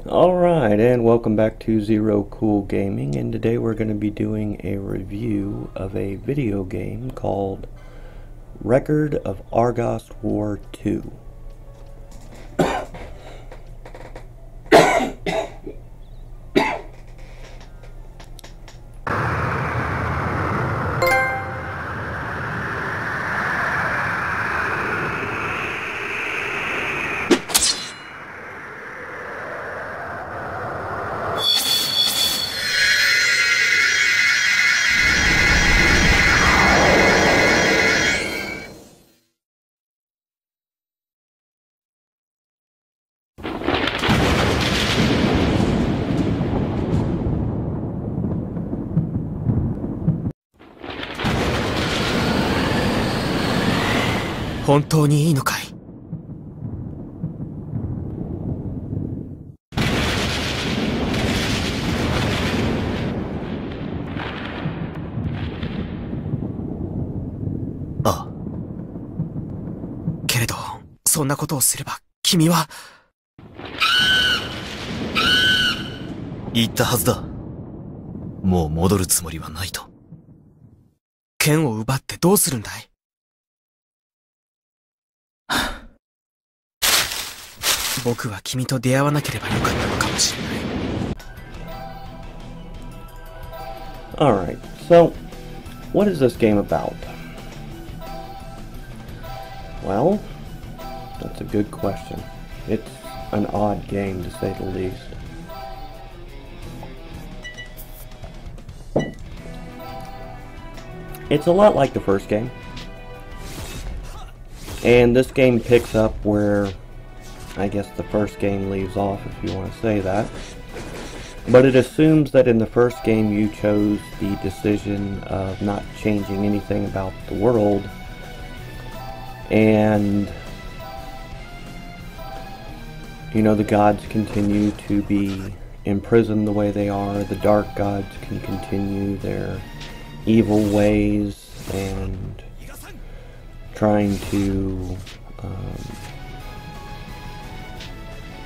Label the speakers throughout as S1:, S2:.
S1: Alright, and welcome back to Zero Cool Gaming, and today we're going to be doing a review of a video game called Record of Agarest War 2.
S2: 本当にいいのかい？ああ。けれど、そんなことをすれば君は。
S3: 言ったはずだ。もう戻るつもりはないと。
S2: 剣を奪ってどうするんだい？僕は君と出会わなければよかったのかもしれない。
S1: Alright, so what is this game about? Well, that's a good question. It's an odd game to say the least. It's a lot like the first game. And this game picks up where I guess the first game leaves off, if you want to say that. But it assumes that in the first game you chose the decision of not changing anything about the world, and the gods continue to be imprisoned the way they are. The dark gods can continue their evil ways and trying to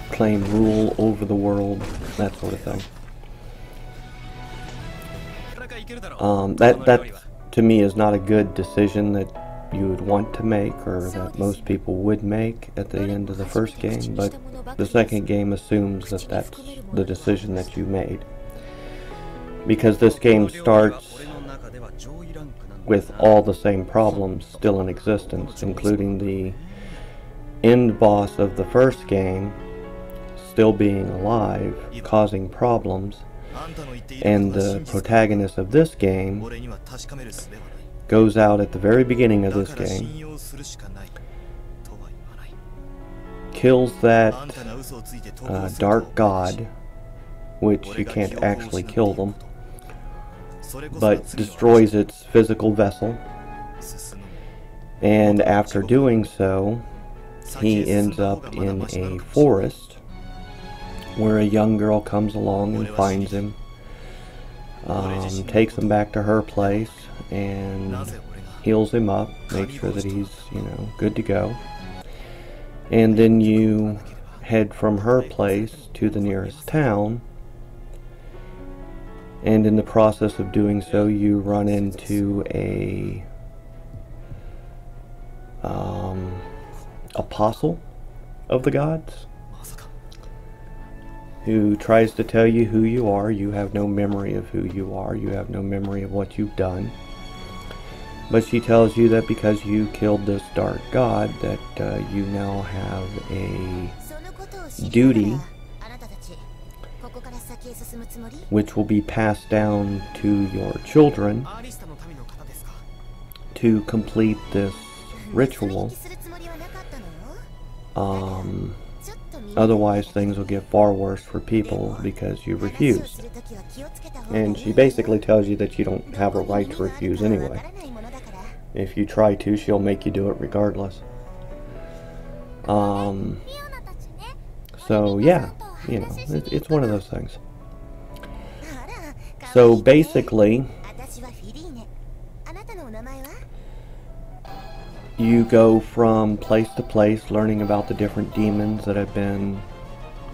S1: claim rule over the world, that sort of thing. That to me is not a good decision that you would want to make, or that most people would make at the end of the first game, but the second game assumes that that's the decision that you made. Because this game starts with all the same problems still in existence, including the end boss of the first game still being alive, causing problems, and the protagonist of this game goes out at the very beginning of this game, kills that dark god, which you can't actually kill them, but destroys its physical vessel, and after doing so, he ends up in a forest where a young girl comes along and finds him, takes him back to her place and heals him up, makes sure that he's, good to go. And then you head from her place to the nearest town, and in the process of doing so you run into a apostle of the gods, who tries to tell you who you are. You have no memory of who you are. You have no memory of what you've done. But she tells you that because you killed this dark god, that you now have a duty which will be passed down to your children to complete this ritual. Otherwise things will get far worse for people because you refused. And she basically tells you that you don't have a right to refuse anyway. If you try to, she'll make you do it regardless. So yeah, it's one of those things. So basically, you go from place to place learning about the different demons that have been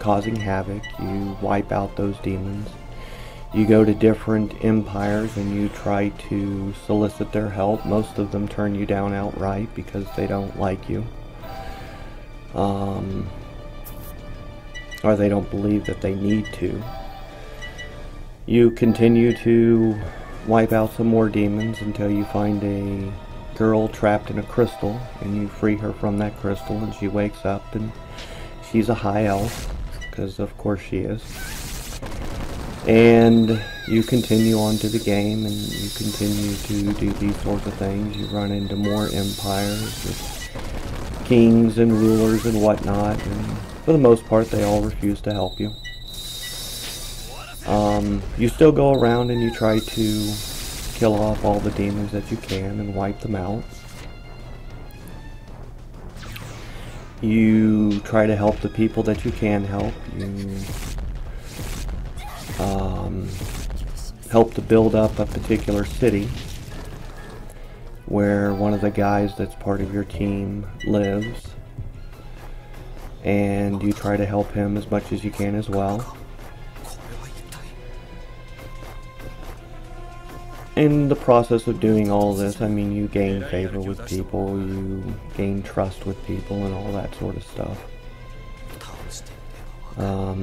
S1: causing havoc. You wipe out those demons. You go to different empires and you try to solicit their help. Most of them turn you down outright because they don't like you. Or they don't believe that they need to. You continue to wipe out some more demons until you find a girl trapped in a crystal, and you free her from that crystal, and she wakes up and she's a high elf, because of course she is. And you continue on to the game, and you continue to do these sorts of things. You run into more empires with kings and rulers and whatnot, and for the most part they all refuse to help you. You still go around and you try to kill off all the demons that you can and wipe them out. You try to help the people that you can help. You help to build up a particular city where one of the guys that's part of your team lives, and you try to help him as much as you can as well. In the process of doing all this, I mean, you gain favor with people, you gain trust with people, and all that sort of stuff.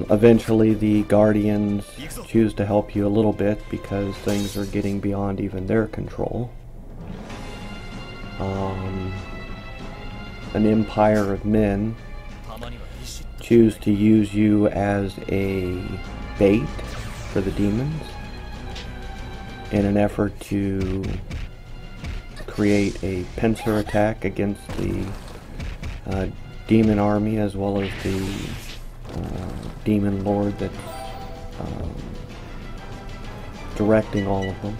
S1: Eventually the Guardians choose to help you a little bit because things are getting beyond even their control. An empire of men choose to use you as a bait for the demons in an effort to create a pincer attack against the demon army, as well as the demon lord that's directing all of them.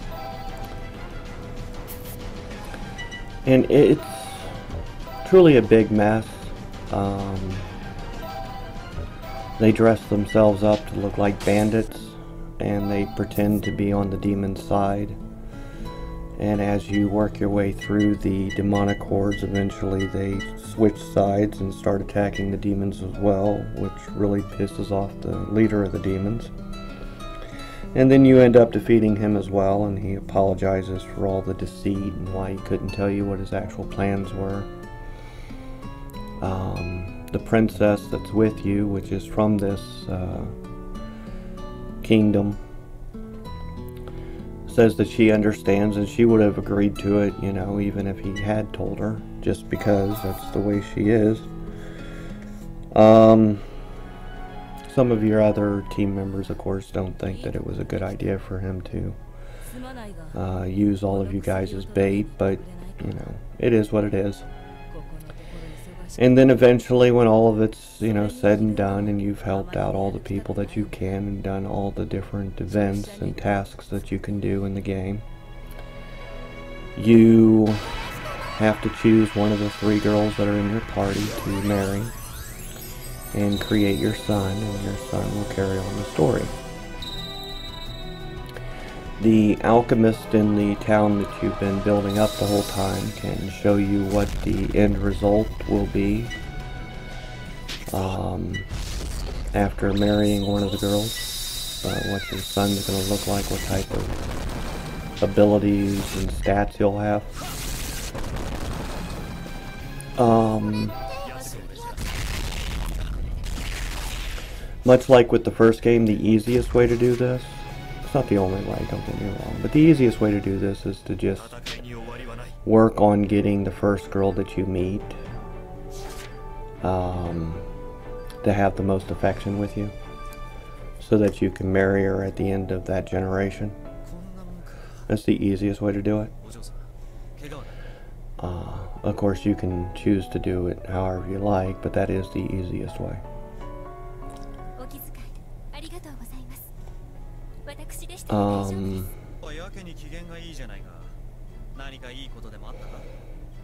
S1: And it's truly a big mess. They dress themselves up to look like bandits, and they pretend to be on the demon's side. And as you work your way through the demonic hordes, eventually they switch sides and start attacking the demons as well, which really pisses off the leader of the demons. And then you end up defeating him as well, and he apologizes for all the deceit and why he couldn't tell you what his actual plans were. The princess that's with you, which is from this kingdom, says that she understands, and she would have agreed to it, you know, even if he had told her, just because that's the way she is. Some of your other team members, of course, don't think that it was a good idea for him to use all of you guys as bait, but, you know, it is what it is. And then eventually, when all of it's, you know, said and done, and you've helped out all the people that you can and done all the different events and tasks that you can do in the game, you have to choose one of the 3 girls that are in your party to marry and create your son, and your son will carry on the story. The alchemist in the town that you've been building up the whole time can show you what the end result will be after marrying one of the girls, what your son's going to look like, what type of abilities and stats he'll have. Much like with the first game, the easiest way to do this, it's not the only way, don't get me wrong, but the easiest way to do this is to just work on getting the first girl that you meet to have the most affection with you, so that you can marry her at the end of that generation. That's the easiest way to do it. Of course, you can choose to do it however you like, but that is the easiest way.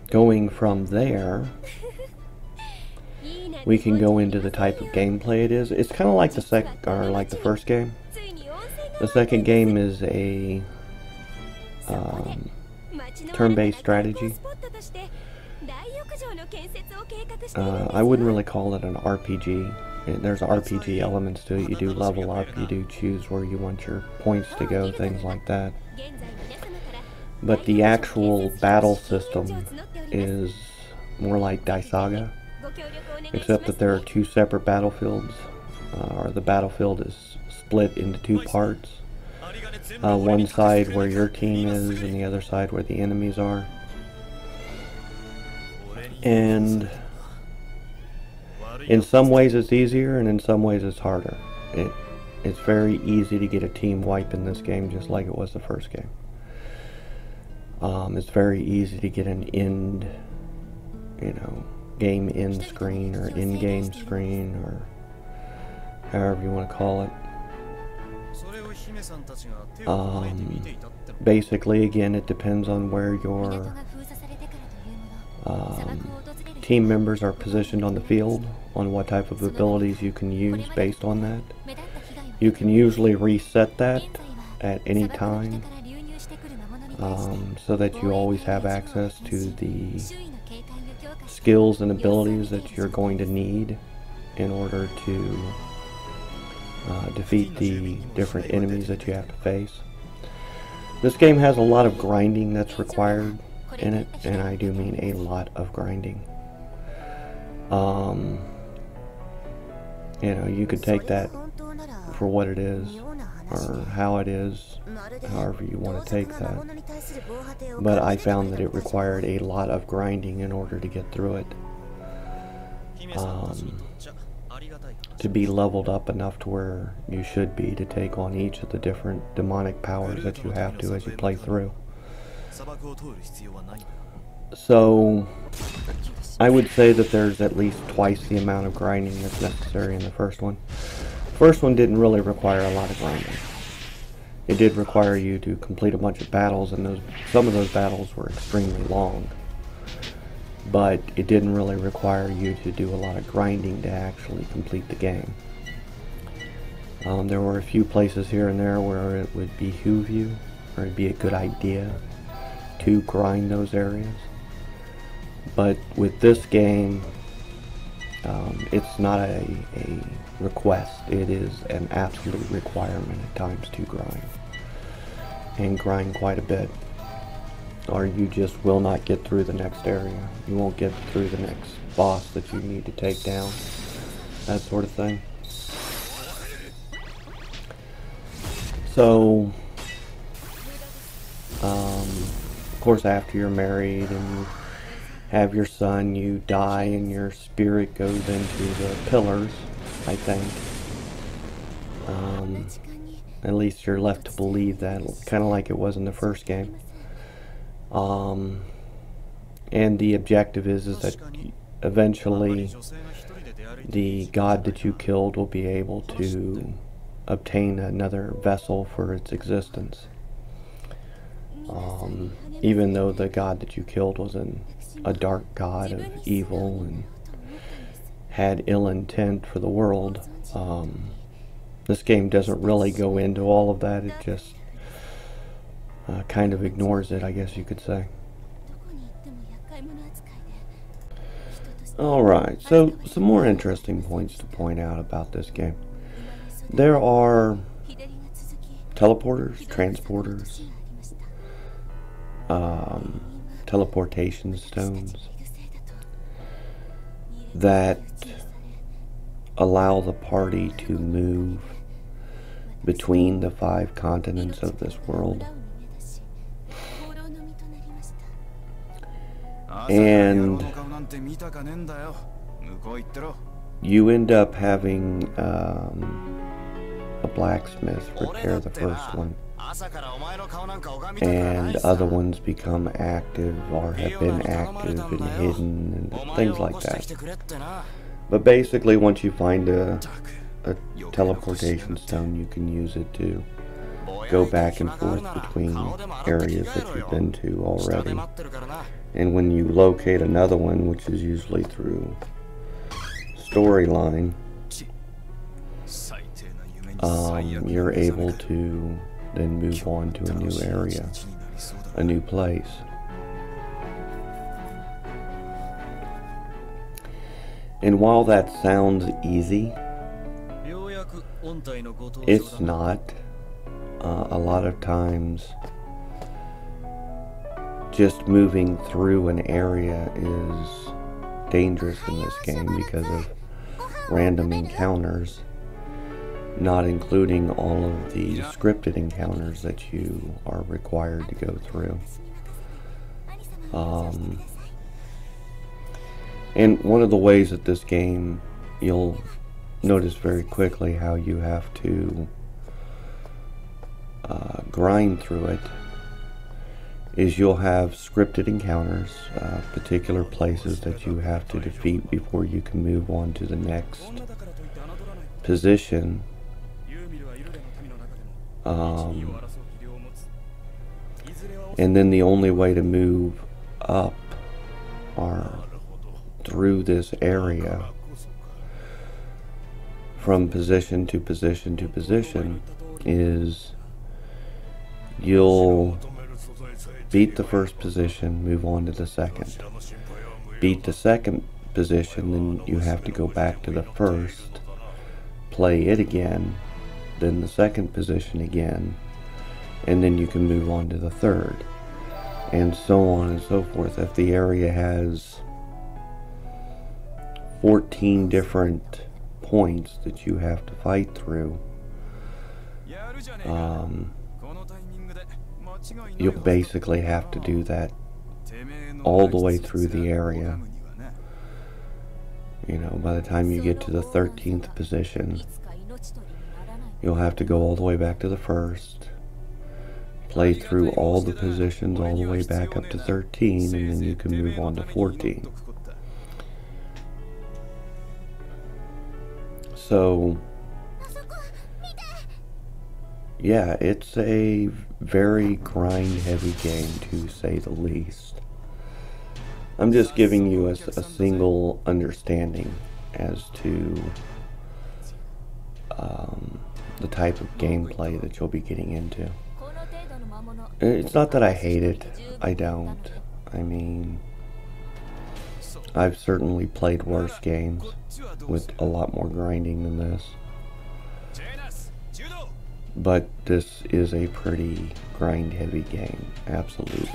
S1: Going from there, we can go into the type of gameplay it is. It's kind of like the first game. The second game is a turn-based strategy. I wouldn't really call it an RPG. there's RPG elements to it. You do level up, you do choose where you want your points to go, things like that. But the actual battle system is more like TZA, except that there are two separate battlefields, or the battlefield is split into two parts. One side where your team is, and the other side where the enemies are. And in some ways it's easier, and in some ways it's harder. It's very easy to get a team wipe in this game, just like it was the first game. It's very easy to get an end, game end screen, or in-game screen, or however you want to call it. Basically, again, it depends on where your team members are positioned on the field, on what type of abilities you can use based on that. You can usually reset that at any time, so that you always have access to the skills and abilities that you're going to need in order to defeat the different enemies that you have to face. This game has a lot of grinding that's required in it, and I do mean a lot of grinding. You could take that for what it is, or how it is, however you want to take that. But I found that it required a lot of grinding in order to get through it. To be leveled up enough to where you should be to take on each of the different demonic powers that you have to as you play through. So I would say that there's at least twice the amount of grinding that's necessary in the first one. The first one didn't really require a lot of grinding. It did require you to complete a bunch of battles, and some of those battles were extremely long. But it didn't really require you to do a lot of grinding to actually complete the game. There were a few places here and there where it would behoove you, or it'd be a good idea to grind those areas. But with this game, it's not a request. It is an absolute requirement at times to grind. And grind quite a bit, or you just will not get through the next area. You won't get through the next boss that you need to take down, that sort of thing. So, of course, after you're married and you have your son, you die and your spirit goes into the pillars, I think. At least you're left to believe that, kind of like it was in the first game. And the objective is that eventually the god that you killed will be able to obtain another vessel for its existence. Even though the god that you killed was a dark god of evil and had ill intent for the world, this game doesn't really go into all of that. It just kind of ignores it, I guess you could say. Alright, so some more interesting points to point out about this game. There are teleporters, transporters, teleportation stones that allow the party to move between the 5 continents of this world. And you end up having a blacksmith repair the first one, and other ones become active or have been active and hidden and things like that. But basically, once you find a teleportation stone, you can use it to go back and forth between areas that you've been to already. And when you locate another one, which is usually through storyline, you're able to then move on to a new area, a new place. And while that sounds easy, It's not. A lot of times, just moving through an area is dangerous in this game because of random encounters, not including all of the scripted encounters that you are required to go through. And one of the ways that this game, you'll notice very quickly how you have to grind through it, is you'll have scripted encounters, particular places that you have to defeat before you can move on to the next position. And then the only way to move up are through this area from position to position to position. Is you'll beat the first position, move on to the second. Beat the second position, then you have to go back to the first, play it again, then the second position again, and then you can move on to the third, and so on and so forth. If the area has 14 different points that you have to fight through, you'll basically have to do that all the way through the area. You know, by the time you get to the 13th position, you'll have to go all the way back to the first, play through all the positions all the way back up to 13, and then you can move on to 14. So, yeah, it's a very grind-heavy game, to say the least. I'm just giving you a single understanding as to the type of gameplay that you'll be getting into. It's not that I hate it. I don't. I mean, I've certainly played worse games with a lot more grinding than this. But this is a pretty grind-heavy game, absolutely.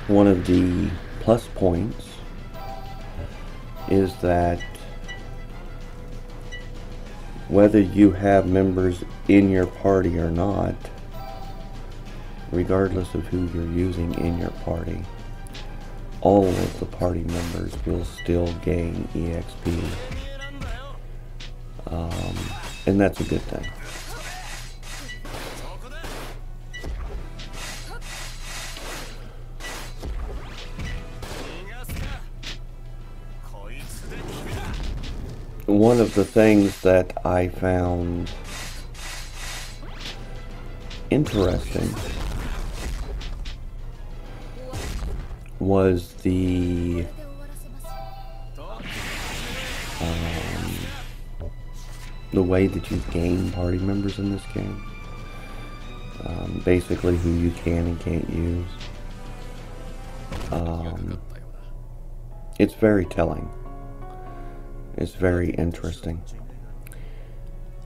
S1: One of the plus points is that whether you have members in your party or not, regardless of who you're using in your party, all of the party members will still gain EXP. And that's a good thing. One of the things that I found interesting was the way that you gain party members in this game. Basically who you can and can't use. It's very telling. It's very interesting.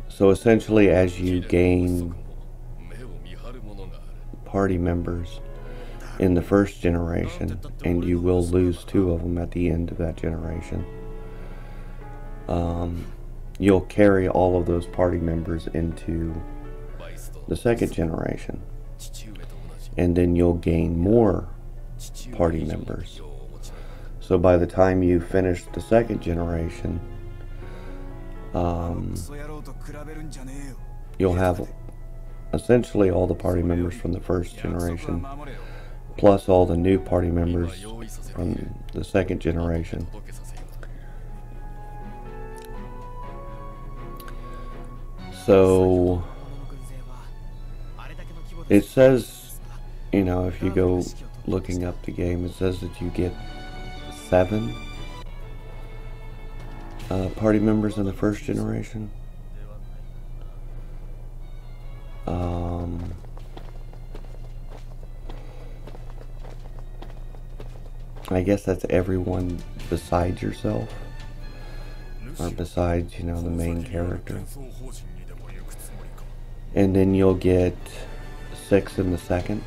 S1: So essentially, as you gain party members in the first generation, and you will lose 2 of them at the end of that generation, you'll carry all of those party members into the second generation, and then you'll gain more party members. So by the time you finish the second generation, you'll have essentially all the party members from the first generation, plus all the new party members from the second generation. So it says, you know, if you go looking up the game, it says that you get 7 party members in the first generation. I guess that's everyone besides yourself, or besides, you know, the main character. And then you'll get 6 in the second.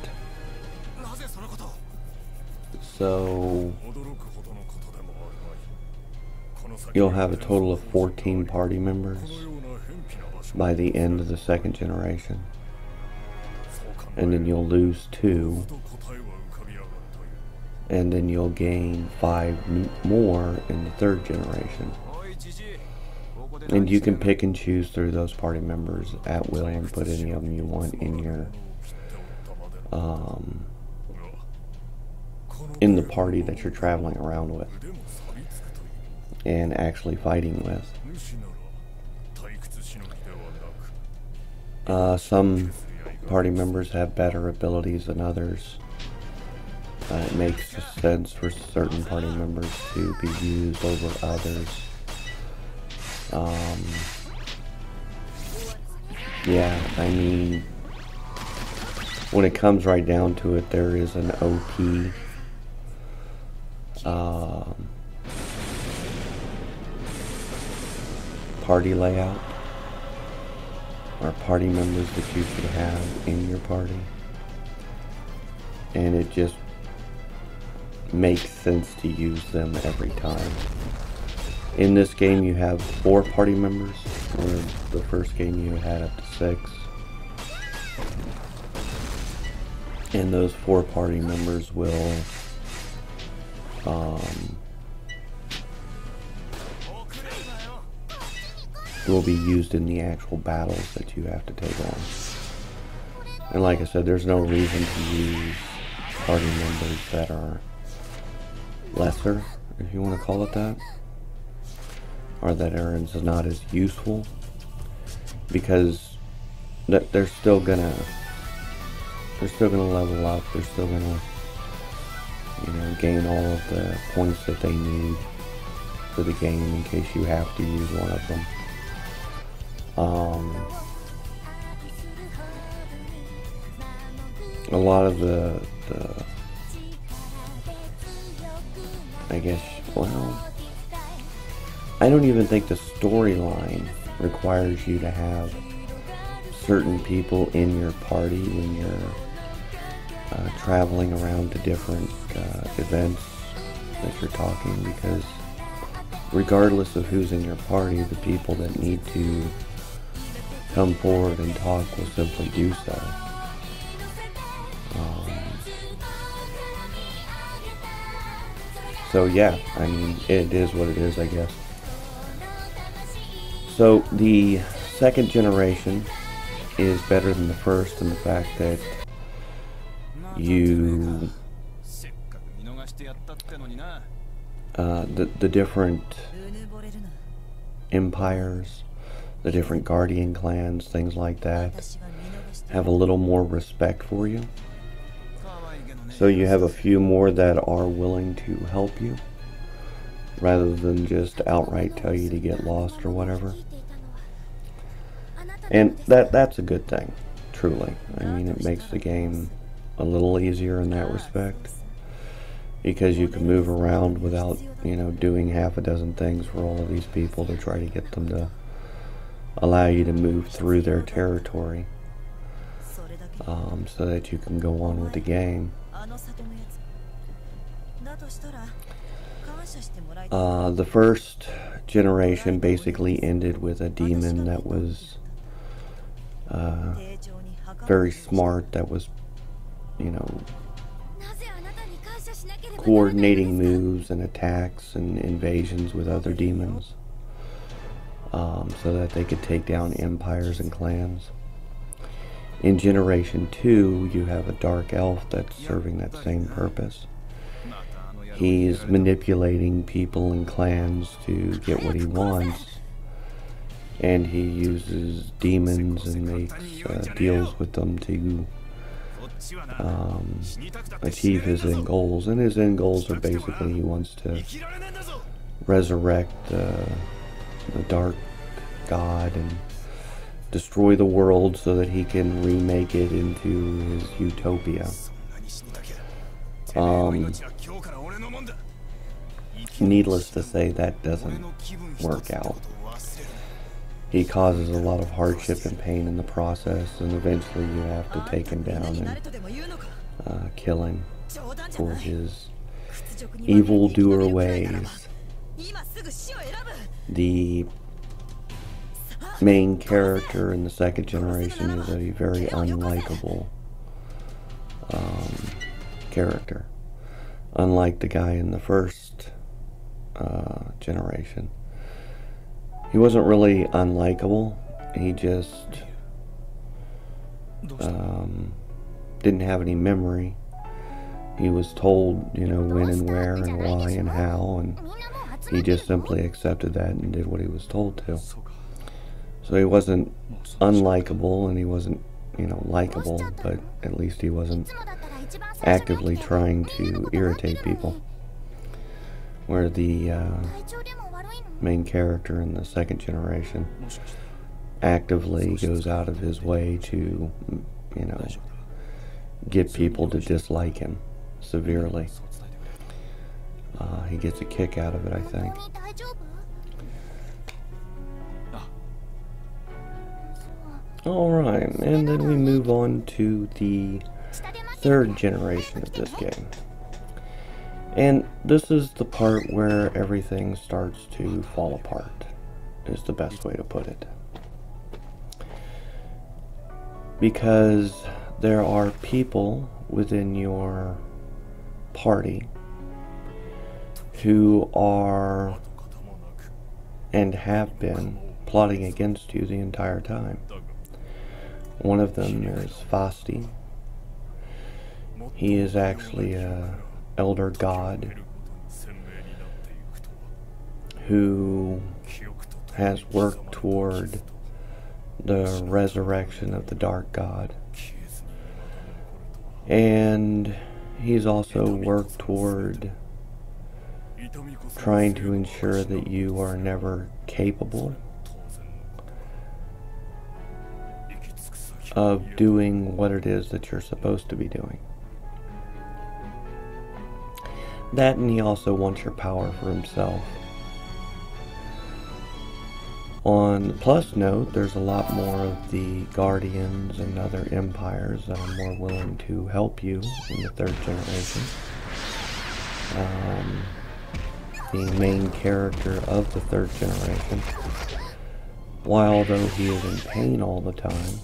S1: So you'll have a total of 14 party members by the end of the second generation. And then you'll lose 2. And then you'll gain 5 more in the third generation. And you can pick and choose through those party members at will and put any of them you want in your in the party that you're traveling around with and actually fighting with. Some party members have better abilities than others. It makes sense for certain party members to be used over others. Yeah, I mean, when it comes right down to it, there is an OP party layout, or party members that you should have in your party, and it just makes sense to use them every time. In this game you have 4 party members, where the first game you had up to 6. And those 4 party members will be used in the actual battles that you have to take on. And like I said, there's no reason to use party members that are lesser, if you want to call it that, or that are not as useful, because they're still gonna level up. They're still gonna, you know, gain all of the points that they need for the game in case you have to use one of them. A lot of the I guess, well, I don't even think the storyline requires you to have certain people in your party when you're traveling around to different events that you're talking, because regardless of who's in your party, the people that need to come forward and talk will simply do so. So yeah, I mean, it is what it is, I guess. So the second generation is better than the first in the fact that you the different empires, the different guardian clans, things like that, have a little more respect for you. So you have a few more that are willing to help you, rather than just outright tell you to get lost or whatever. And that's a good thing, truly. I mean, it makes the game a little easier in that respect, because you can move around without, you know, doing half a dozen things for all of these people to try to get them to allow you to move through their territory, so that you can go on with the game. The first generation basically ended with a demon that was very smart, that was, you know, coordinating moves and attacks and invasions with other demons, so that they could take down empires and clans. In Generation 2, you have a dark elf that's serving that same purpose. He's manipulating people and clans to get what he wants, and he uses demons and makes deals with them to achieve his end goals. And his end goals are basically, he wants to resurrect the dark god and destroy the world so that he can remake it into his utopia. needless to say, that doesn't work out. He causes a lot of hardship and pain in the process, and eventually you have to take him down and kill him for his evildoer ways. The main character in the second generation is a very unlikable character. Unlike the guy in the first generation. He wasn't really unlikable. He just didn't have any memory. He was told, you know, when and where and why and how, and he just simply accepted that and did what he was told to. So he wasn't unlikable, and he wasn't, you know, likable, but at least he wasn't actively trying to irritate people. Where the main character in the second generation actively goes out of his way to, you know, get people to dislike him severely. He gets a kick out of it, I think. Alright, and then we move on to the third generation of this game. And this is the part where everything starts to fall apart, is the best way to put it. Because there are people within your party who are and have been plotting against you the entire time. One of them is Fasti. He is actually a elder god who has worked toward the resurrection of the dark god, and he's also worked toward trying to ensure that you are never capable of doing what it is that you're supposed to be doing. That, and he also wants your power for himself. On the plus note, there's a lot more of the Guardians and other empires that are more willing to help you in the third generation. The main character of the third generation, while though he is in pain all the time,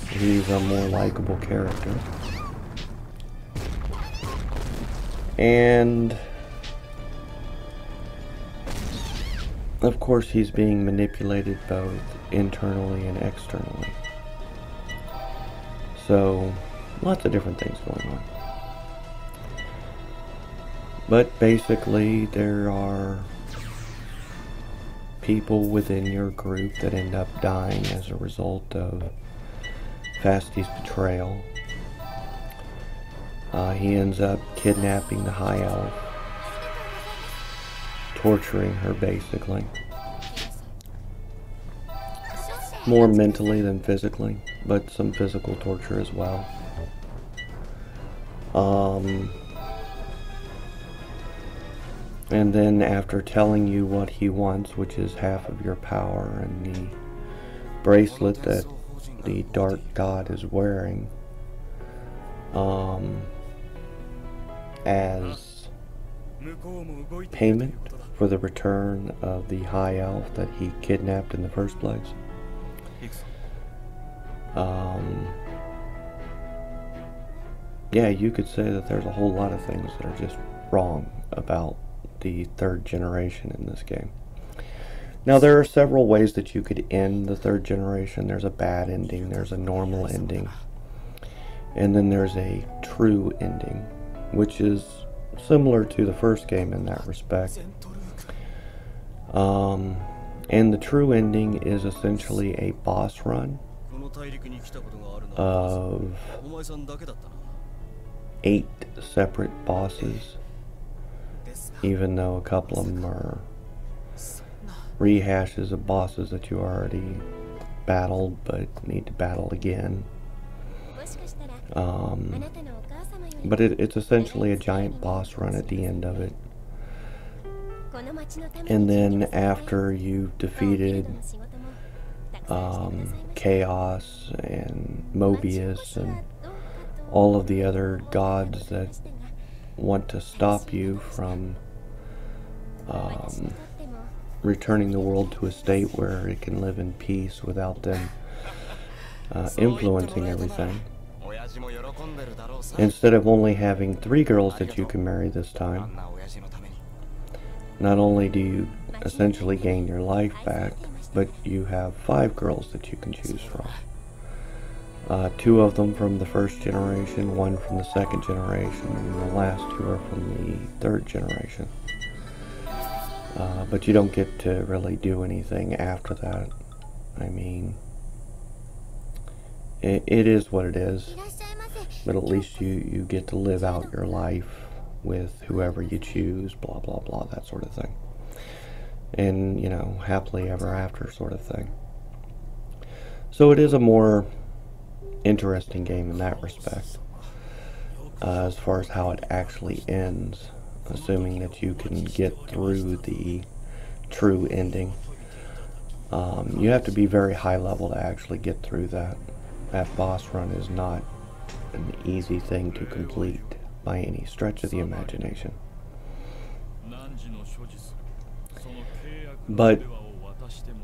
S1: he's a more likable character. And of course he's being manipulated both internally and externally. So lots of different things going on. But basically there are people within your group that end up dying as a result of Fasti's betrayal. He ends up kidnapping the High Elf, torturing her basically. More mentally than physically, but some physical torture as well. And then after telling you what he wants, which is half of your power and the bracelet that the Dark God is wearing, as payment for the return of the High Elf that he kidnapped in the first place. Yeah, you could say that there's a whole lot of things that are just wrong about the third generation in this game. Now, there are several ways that you could end the third generation. There's a bad ending, there's a normal ending, and then there's a true ending, which is similar to the first game in that respect. And the true ending is essentially a boss run of 8 separate bosses, even though a couple of them are rehashes of bosses that you already battled but need to battle again. But it's essentially a giant boss run at the end of it. And then after you've defeated Chaos and Mobius and all of the other gods that want to stop you from returning the world to a state where it can live in peace without them influencing everything. Instead of only having 3 girls that you can marry this time, not only do you essentially gain your life back, but you have 5 girls that you can choose from. 2 of them from the first generation, 1 from the second generation, and the last 2 are from the third generation. But you don't get to really do anything after that. I mean, it is what it is, but at least you get to live out your life with whoever you choose, blah blah blah, that sort of thing. And, you know, happily ever after sort of thing. So it is a more interesting game in that respect, as far as how it actually ends, assuming that you can get through the true ending. You have to be very high level to actually get through that. That boss run is not an easy thing to complete by any stretch of the imagination. But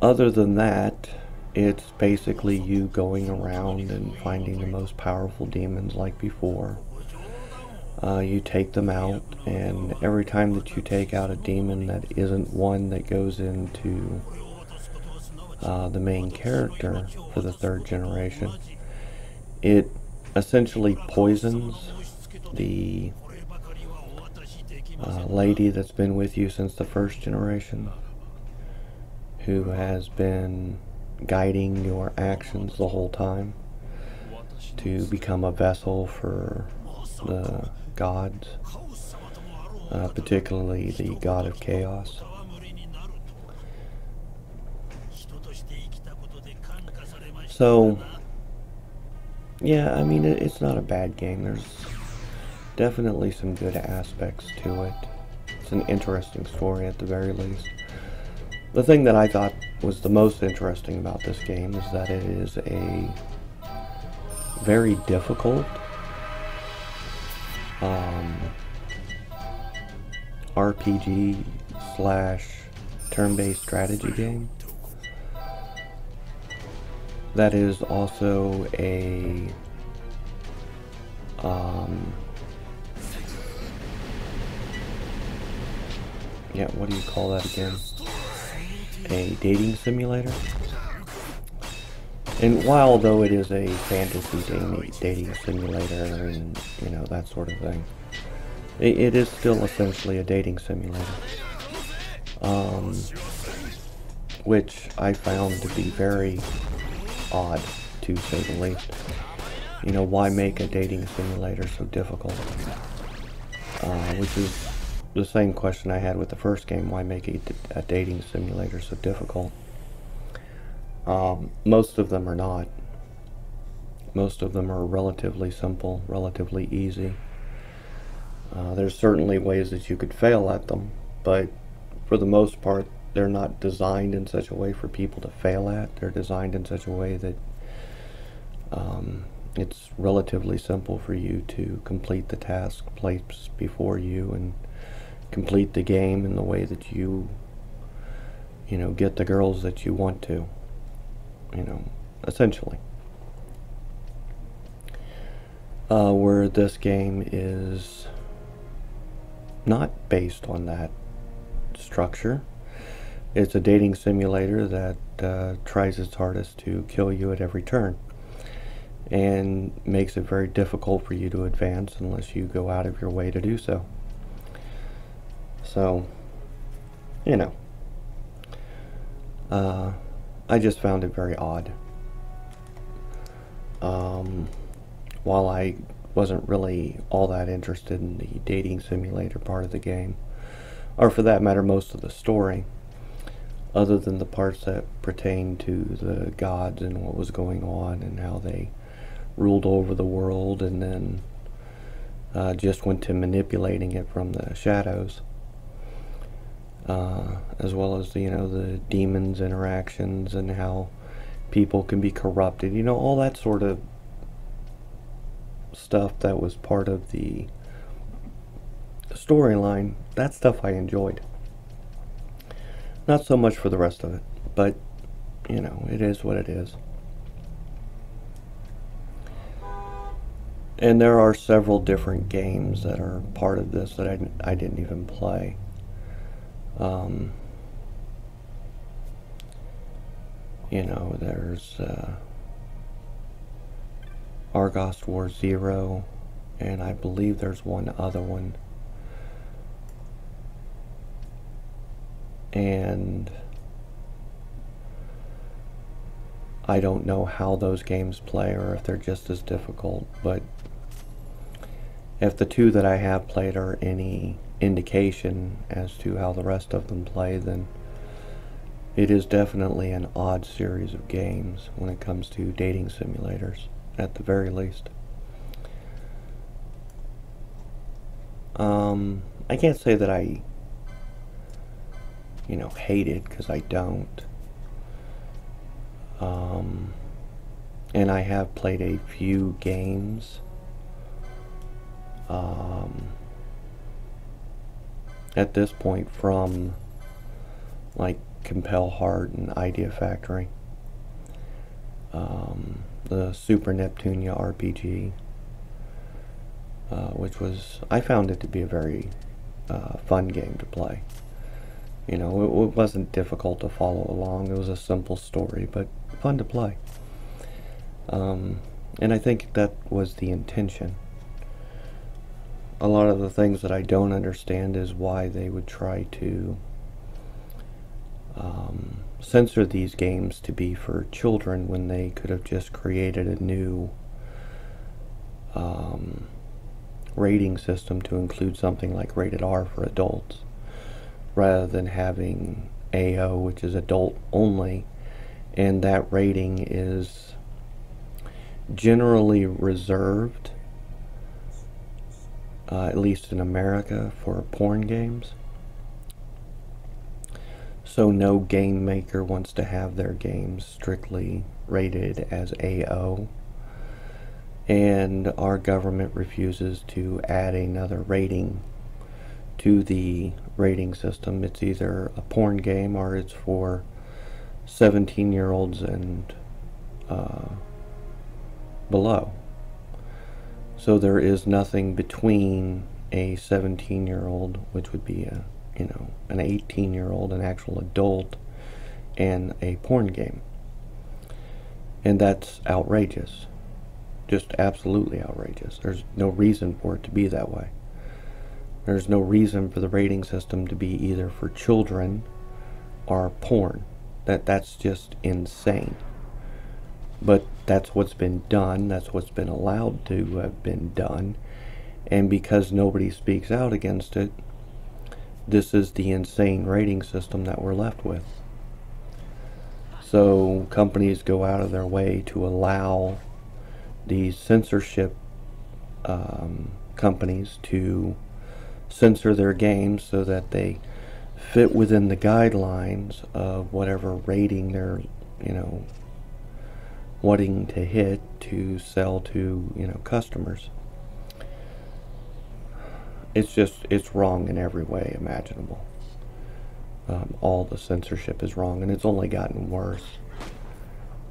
S1: other than that, it's basically you going around and finding the most powerful demons like before. You take them out, and every time that you take out a demon that isn't one that goes into the main character for the third generation, it essentially poisons the lady that's been with you since the first generation, who has been guiding your actions the whole time to become a vessel for the gods, particularly the god of chaos. So, yeah, I mean, it's not a bad game. There's definitely some good aspects to it. It's an interesting story at the very least. The thing that I thought was the most interesting about this game is that it is a very difficult RPG / turn-based strategy game that is also a yeah, what do you call that again? A dating simulator. And while though it is a fantasy dating simulator and, you know, that sort of thing, it is still essentially a dating simulator. Which I found to be very odd, to say the least. You know, why make a dating simulator so difficult? Which is the same question I had with the first game. Why make a dating simulator so difficult? Most of them are not. Most of them are relatively simple, relatively easy. There's certainly ways that you could fail at them, but for the most part, they're not designed in such a way for people to fail at. They're designed in such a way that it's relatively simple for you to complete the task placed before you and complete the game in the way that you know, get the girls that you want to, you know, essentially. Where this game is not based on that structure. It's a dating simulator that tries its hardest to kill you at every turn, and makes it very difficult for you to advance unless you go out of your way to do so. So, you know, I just found it very odd. While I wasn't really all that interested in the dating simulator part of the game, or for that matter most of the story, other than the parts that pertain to the gods and what was going on and how they ruled over the world and then just went to manipulating it from the shadows, as well as, you know, the demons interactions and how people can be corrupted, you know, all that sort of stuff that was part of the storyline. That stuff I enjoyed. Not so much for the rest of it, but, you know, it is what it is. And there are several different games that are part of this that I didn't even play. You know, there's Agarest War Zero, and I believe there's one other one. And I don't know how those games play or if they're just as difficult, but if the two that I have played are any indication as to how the rest of them play, then it is definitely an odd series of games when it comes to dating simulators, at the very least. I can't say that I, you know, hate it, because I don't. And I have played a few games at this point from like Compel Heart and Idea Factory, the Super Neptunia RPG, which was, I found it to be a very fun game to play. You know, it wasn't difficult to follow along. It was a simple story, but fun to play. And I think that was the intention. A lot of the things that I don't understand is why they would try to censor these games to be for children when they could have just created a new rating system to include something like rated R for adults, rather than having AO, which is adult only, and that rating is generally reserved, at least in America, for porn games. So no game maker wants to have their games strictly rated as AO, and our government refuses to add another rating to the rating system. It's either a porn game or it's for 17-year-olds and below. So there is nothing between a 17-year-old, which would be a, you know, an 18-year-old, an actual adult, and a porn game. And that's outrageous. Just absolutely outrageous. There's no reason for it to be that way. There's no reason for the rating system to be either for children or porn. That's just insane. But that's what's been done. That's what's been allowed to have been done. And because nobody speaks out against it, this is the insane rating system that we're left with. So companies go out of their way to allow these censorship companies to censor their games so that they fit within the guidelines of whatever rating they're, you know, wanting to hit to sell to, you know, customers. It's wrong in every way imaginable. All the censorship is wrong, and it's only gotten worse,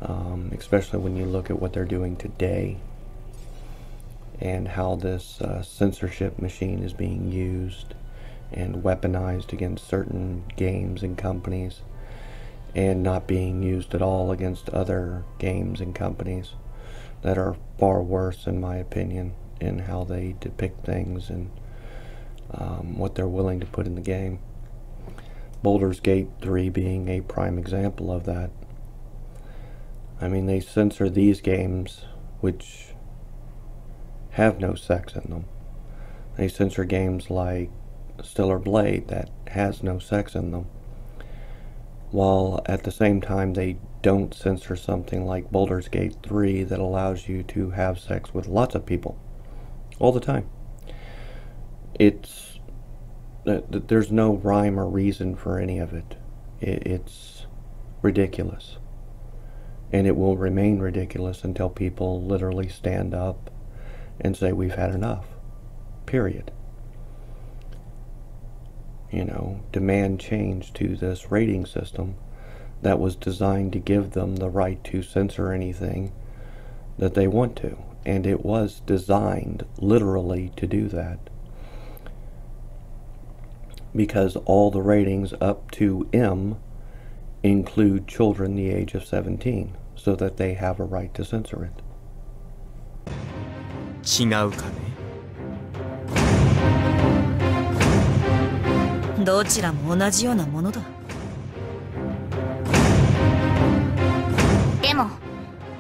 S1: especially when you look at what they're doing today and how this censorship machine is being used and weaponized against certain games and companies, and not being used at all against other games and companies that are far worse, in my opinion, in how they depict things and what they're willing to put in the game. Baldur's Gate 3 being a prime example of that. I mean, they censor these games which have no sex in them. They censor games like Stellar Blade that has no sex in them, while at the same time they don't censor something like Baldur's Gate 3 that allows you to have sex with lots of people all the time. It's There's no rhyme or reason for any of it. It's ridiculous. And it will remain ridiculous until people literally stand up and say, we've had enough. Period. You know, demand change to this rating system that was designed to give them the right to censor anything that they want to. And it was designed literally to do that. Because all the ratings up to M include children the age of 17, so that they have a right to censor it.
S2: 違うかね。
S4: どちらも同じようなものだ。でも、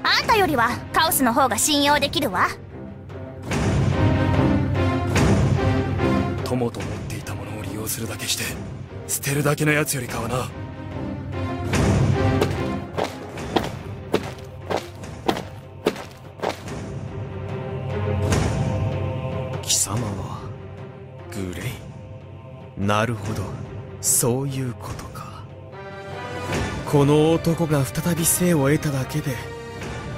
S4: あんたよりはカオスの方が信用できるわ。
S2: 友と持っていたものを利用するだけして捨てるだけのやつよりかはな。貴様はグレイ。なるほど、そういうことか。この男が再び生を得ただけで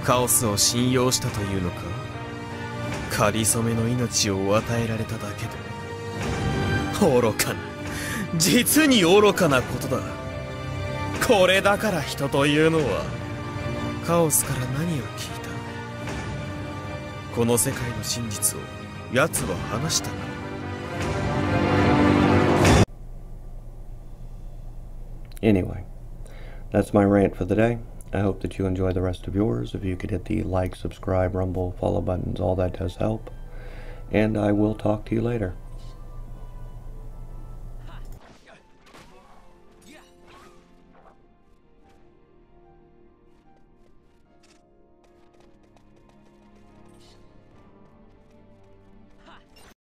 S2: カオスを信用したというのか。かりそめの命を与えられただけで。愚かな、実に愚かなことだ。これだから人というのは。カオスから何を聞いた？この世界の真実を奴は話したな。
S1: Anyway, that's my rant for the day. I hope that you enjoy the rest of yours. If you could hit the like, subscribe, rumble, follow buttons, all that does help. And I will talk to you later.